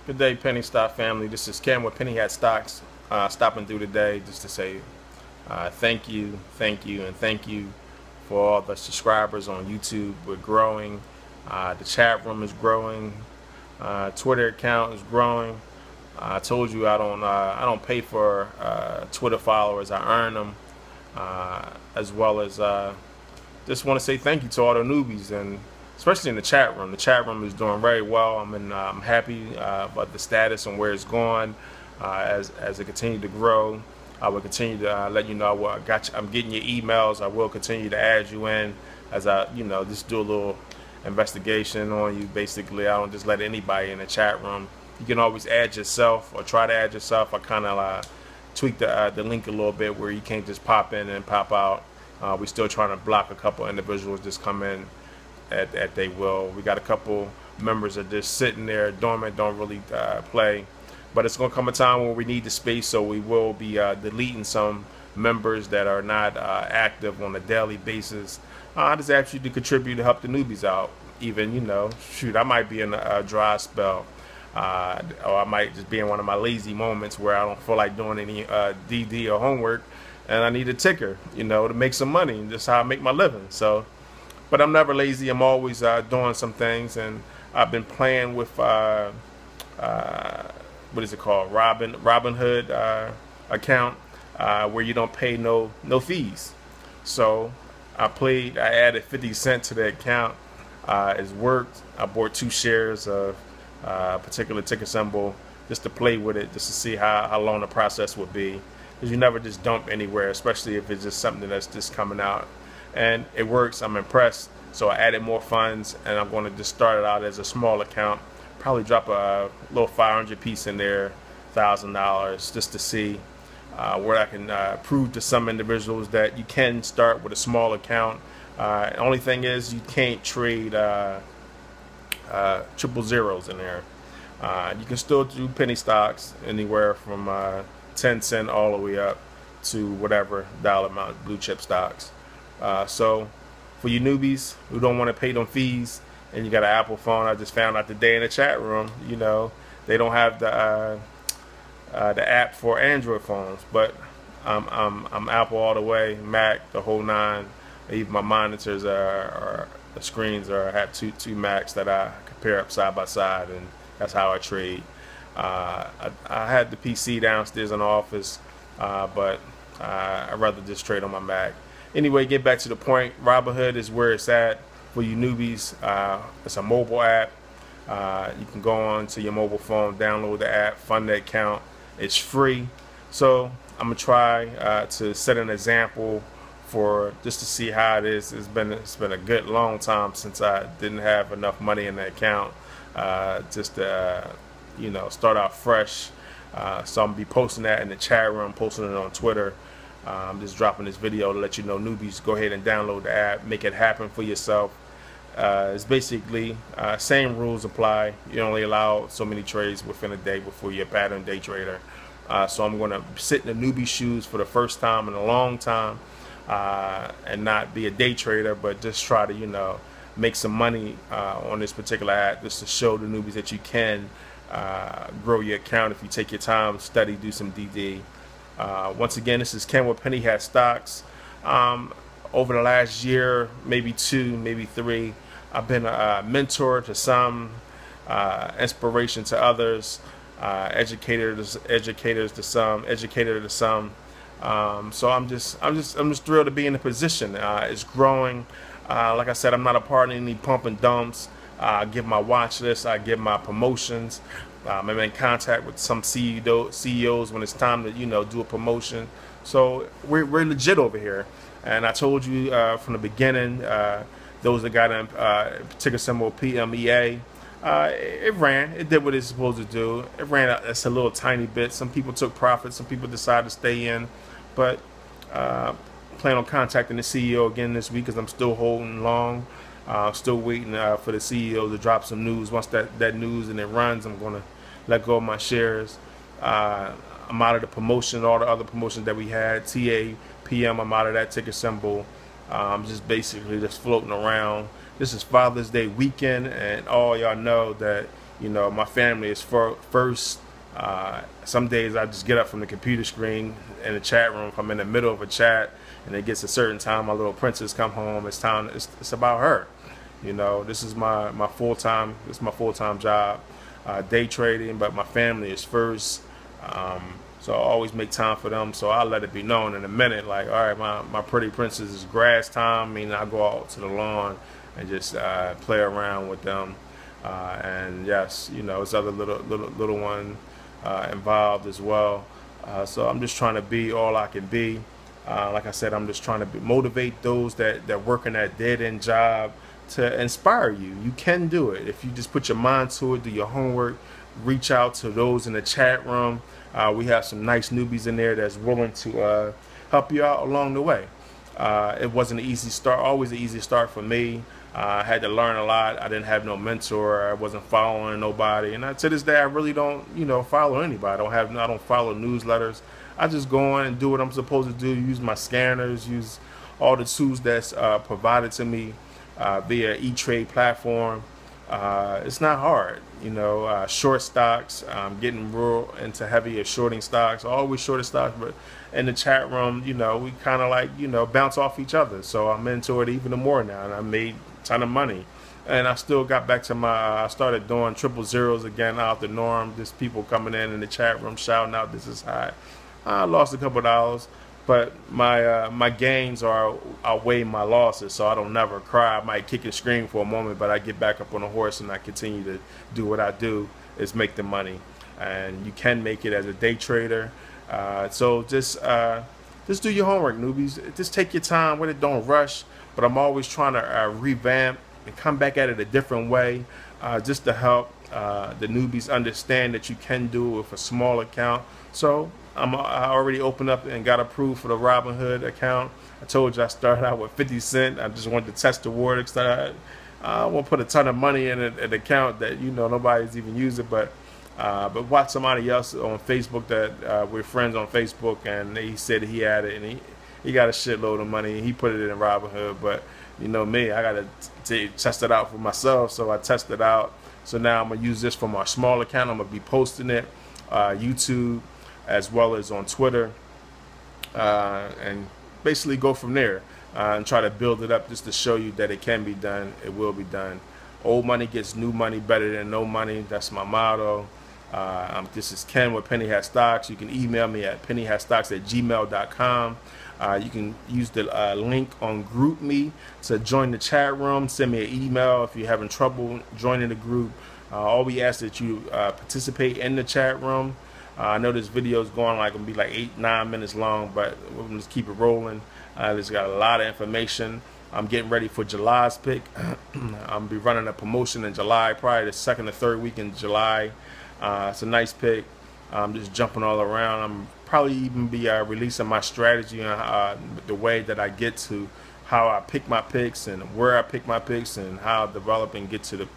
Good day, Penny Stock family. This is Ken with PennyHatStocks. Stopping through today just to say thank you, and thank you for all the subscribers on YouTube. We're growing. The chat room is growing. Twitter account is growing. I told you I don't pay for Twitter followers. I earn them, as well as just want to say thank you to all the newbies, and especially in the chat room. The chat room is doing very well. I'm happy about the status and where it's going. As it continues to grow, I will continue to let you know I'm getting your emails. I will continue to add you in as I just do a little investigation on you. Basically, I don't just let anybody in the chat room. You can always add yourself or try to add yourself. I kind of tweak the link a little bit where you can't just pop in and pop out. We're still trying to block a couple individuals just come in at they will. We got a couple members that just sitting there dormant, don't really play. But it's going to come a time where we need the space, so we will be deleting some members that are not active on a daily basis. I just ask you to contribute to help the newbies out. Even, shoot, I might be in a dry spell. Or I might just be in one of my lazy moments where I don't feel like doing any DD or homework, and I need a ticker, to make some money. And that's how I make my living. So, but I'm never lazy. I'm always doing some things, and I've been playing with what is it called, Robinhood account, where you don't pay no fees. So I added 50 cents to the account. It's worked. I bought 2 shares of particular ticker symbol just to play with it, just to see how long the process would be, because you never just dump anywhere, especially if it's just something that's just coming out. And it works. I'm impressed. So I added more funds, and I'm going to just start it out as a small account. Probably drop a little 500 piece in there, $1,000, just to see where I can prove to some individuals that you can start with a small account. The only thing is you can't trade triple zeros in there. You can still do penny stocks anywhere from 10 cents all the way up to whatever dollar amount, blue chip stocks. So for you newbies who don't want to pay them fees and you got an Apple phone, I just found out today in the chat room, they don't have the app for Android phones, but I'm Apple all the way, Mac, the whole nine. Even my monitors the screens I have two Macs that I compare up side by side, and that's how I trade. I had the PC downstairs in the office, but I'd rather just trade on my Mac. Anyway, get back to the point. Robinhood is where it's at for you newbies. It's a mobile app. You can go on to your mobile phone, download the app, fund the account. It's free. So I'm gonna try to set an example for just to see how it is. It's been a good long time since I didn't have enough money in the account, just to start out fresh. So I'm gonna be posting that in the chat room, posting it on Twitter. I'm just dropping this video to let you know, newbies, go ahead and download the app, make it happen for yourself. It's basically same rules apply. You only allow so many trades within a day before you're a pattern day trader. So I'm going to sit in the newbie shoes for the first time in a long time, and not be a day trader, but just try to make some money on this particular app, just to show the newbies that you can grow your account if you take your time, study, do some DD. Once again, this is Ken with PennyHatStocks. Over the last year, maybe 2, maybe 3, I've been a mentor to some, inspiration to others, educator to some. So I'm just thrilled to be in the position. It's growing. Like I said, I'm not a part of any pump and dumps. I give my watch list. I give my promotions. I'm in contact with some CEOs when it's time to do a promotion. So we're legit over here. And I told you from the beginning, those that got in ticker symbol PMEA, it did what it's supposed to do. It ran a little tiny bit. Some people took profits, some people decided to stay in, but plan on contacting the CEO again this week, because I'm still holding long. Still waiting for the CEO to drop some news. Once that news and it runs, I'm going to let go of my shares. I'm out of the promotion, all the other promotions that we had, TA, PM, I'm out of that ticker symbol. I'm just basically just floating around. This is Father's Day weekend, and all y'all know that You know, my family is first. Some days I just get up from the computer screen in the chat room. If I'm in the middle of a chat and it gets a certain time, my little princess come home. It's time. It's about her. You know, this is my full-time. This is my full-time job, day trading. But my family is first. So I always make time for them. So I'll let it be known in a minute. Like, all right, my pretty princess is grass time. I mean, I go out to the lawn and just play around with them. And yes, you know, it's other little one involved as well. So I'm just trying to be all I can be. Like I said, I'm just trying to motivate those that working that dead-end job to inspire you. You can do it if you just put your mind to it, do your homework, reach out to those in the chat room. We have some nice newbies in there that's willing to help you out along the way. It wasn't an easy start, always an easy start for me. I had to learn a lot. I didn't have no mentor. I wasn't following nobody, and to this day, I really don't, you know, follow anybody. I don't follow newsletters. I just go on and do what I'm supposed to do. Use my scanners. Use all the tools that's provided to me via E.trade platform. It's not hard, you know. Short stocks. Getting real into heavy shorting stocks. Always shorted stocks, but in the chat room, you know, we kind of like, you know, bounce off each other. So I'm into it even more now, and I made ton of money, and I still got back to my I started doing triple zeros again out the norm. Just people coming in the chat room shouting out, this is high. I lost a couple dollars, but my gains outweigh my losses, so I don't never cry. I might kick and scream for a moment, but I get back up on the horse and I continue to do what I do, is make the money. And you can make it as a day trader. So just do your homework, newbies. Just take your time with it, don't rush. But I'm always trying to revamp and come back at it a different way, just to help the newbies understand that you can do it with a small account. So I already opened up and got approved for the Robinhood account. I told you I started out with 50 cents. I just wanted to test the water. I won't put a ton of money in an account that, you know, nobody's even using. But watch somebody else on Facebook that we're friends on Facebook, and he said he had it, and he got a shitload of money. He put it in Robinhood, but you know me, I gotta test it out for myself. So I tested it out. So now I'm gonna use this for my small account. I'm gonna be posting it, YouTube, as well as on Twitter, and basically go from there and try to build it up just to show you that it can be done. It will be done. Old money gets new money better than no money. That's my motto. This is Ken with PennyHatStocks. You can email me at pennyhatstocks@gmail.com. You can use the link on GroupMe to join the chat room. Send me an email if you're having trouble joining the group. All we ask that you participate in the chat room. I know this video is going gonna be like 8-9 minutes long, but we're gonna just keep it rolling. It's got a lot of information. I'm getting ready for July's pick. I'm gonna be running a promotion in July, probably the second or third week in July. It's a nice pick. I'm just jumping all around. I'm probably even be releasing my strategy on the way that I get to how I pick my picks and where I pick my picks and how I develop and get to the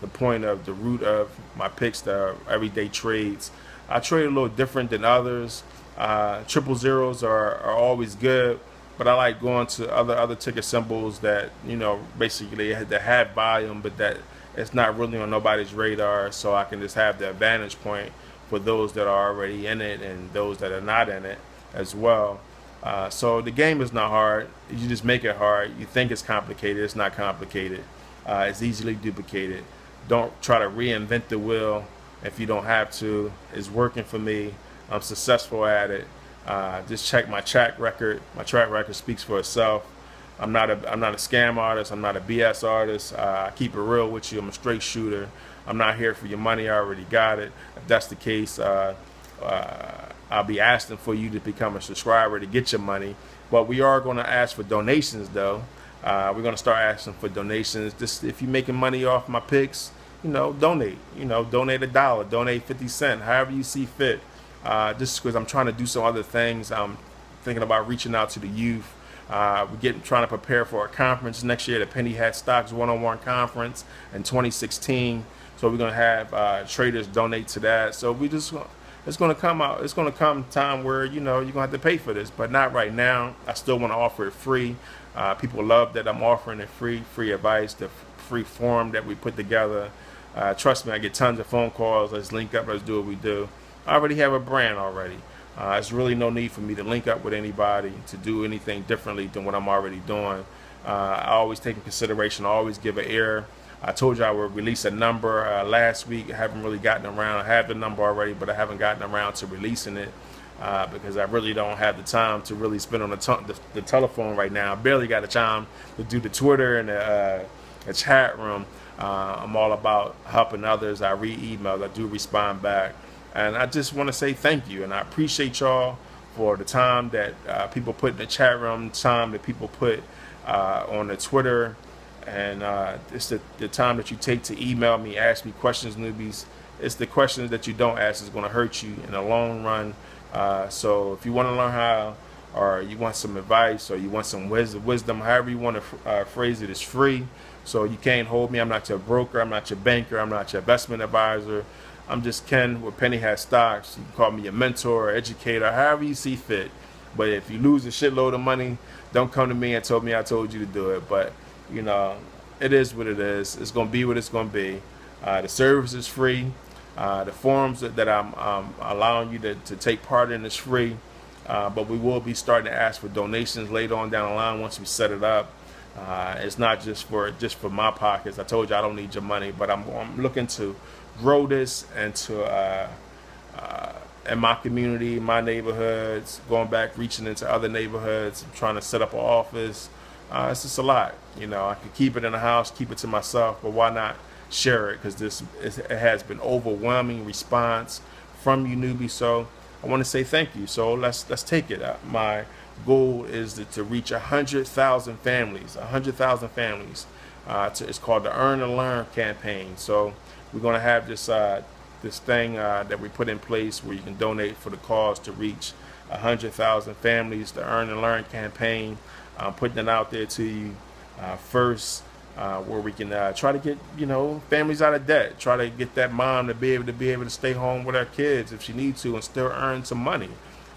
point of the root of my picks that are everyday trades. I trade a little different than others. Triple zeros are always good, but I like going to other ticker symbols that, you know, basically that have volume, but that it's not really on nobody's radar, so I can just have the advantage point for those that are already in it and those that are not in it as well. So the game is not hard. You just make it hard. You think it's complicated. It's not complicated. It's easily duplicated. Don't try to reinvent the wheel if you don't have to. It's working for me. I'm successful at it. Just check my track record. My track record speaks for itself. I'm not a scam artist. I'm not a BS artist. I keep it real with you. I'm a straight shooter. I'm not here for your money. I already got it. If that's the case, I'll be asking for you to become a subscriber to get your money. But we are going to ask for donations, though. We're going to start asking for donations. Just if you're making money off my picks, you know, donate. You know, donate $1, donate 50 cents, however you see fit. Just because I'm trying to do some other things. I'm thinking about reaching out to the youth. We're trying to prepare for a conference next year, the PennyHatStocks one-on-one conference in 2016. So we're gonna have traders donate to that. So it's gonna come out. It's gonna come time where, you know, you're gonna have to pay for this, but not right now. I still want to offer it free. People love that I'm offering it free advice, the free forum that we put together. Trust me, I get tons of phone calls. Let's link up. Let's do what we do. I already have a brand already. There's really no need for me to link up with anybody to do anything differently than what I'm already doing. I always take in consideration, I always give an ear. I told you I would release a number last week. I haven't really gotten around. I have the number already, but I haven't gotten around to releasing it because I really don't have the time to really spend on the telephone right now. I barely got the time to do the Twitter and the chat room. I'm all about helping others. I read emails. I do respond back. And I just want to say thank you. And I appreciate y'all for the time that people put in the chat room, time that people put on the Twitter. And it's the time that you take to email me, ask me questions, newbies. It's the questions that you don't ask is going to hurt you in the long run. So if you want to learn how, or you want some advice, or you want some wisdom, however you want to phrase it, it's free. So you can't hold me. I'm not your broker. I'm not your banker. I'm not your investment advisor. I'm just Ken with PennyHatStocks. You can call me a mentor, or educator, however you see fit. But if you lose a shitload of money, don't come to me and tell me I told you to do it. But you know, it is what it is. It's going to be what it's going to be. The service is free. The forums that I'm allowing you to take part in is free. But we will be starting to ask for donations later on down the line once we set it up. It's not just for my pockets. I told you I don't need your money, but I'm looking to grow this and to in my community, my neighborhoods, going back, reaching into other neighborhoods, trying to set up an office. It's just a lot. You know, I could keep it in the house, keep it to myself, but why not share it? Because it has been overwhelming response from you newbies. So I want to say thank you. So let's take it. My goal is to reach 100,000 families. 100,000 families. It's called the Earn and Learn campaign. So we're going to have this thing that we put in place where you can donate for the cause to reach 100,000 families. The Earn and Learn campaign. I'm putting it out there to you first, where we can try to get families out of debt. Try to get that mom to be able to stay home with her kids if she needs to and still earn some money,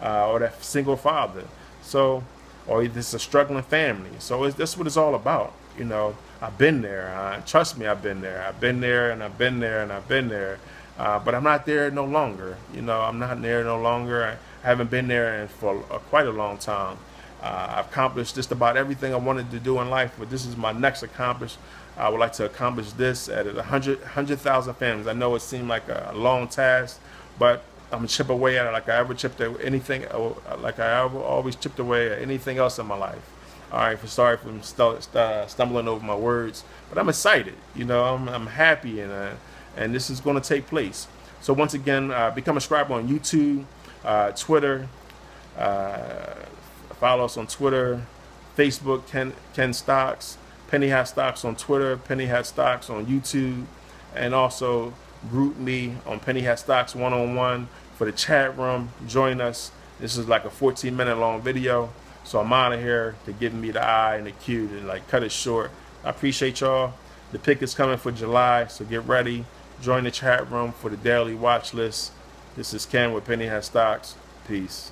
or that single father. So, or if it's a struggling family. So that's what it's all about. You know, I've been there. Trust me, I've been there. I've been there, and I've been there, and I've been there. But I'm not there no longer. You know, I'm not there no longer. I haven't been there for quite a long time. I've accomplished just about everything I wanted to do in life, but this is my next accomplishment. I would like to accomplish this at 100,000 families. I know it seemed like a long task, but I'm gonna chip away at it like I ever chipped at anything, like I ever always chipped away at anything else in my life. All right, sorry for stumbling over my words, but I'm excited. You know, I'm happy, and this is going to take place. So once again, become a subscriber on YouTube, Twitter. Follow us on Twitter, Facebook, Ken Stocks, PennyHatStocks on Twitter, PennyHatStocks on YouTube, and also group me on PennyHatStocks 1-on-1 for the chat room. Join us. This is like a 14-minute long video, so I'm out of here to give me the I and the Q to like cut it short. I appreciate y'all. The pick is coming for July, so get ready. Join the chat room for the daily watch list. This is Ken with PennyHatStocks. Peace.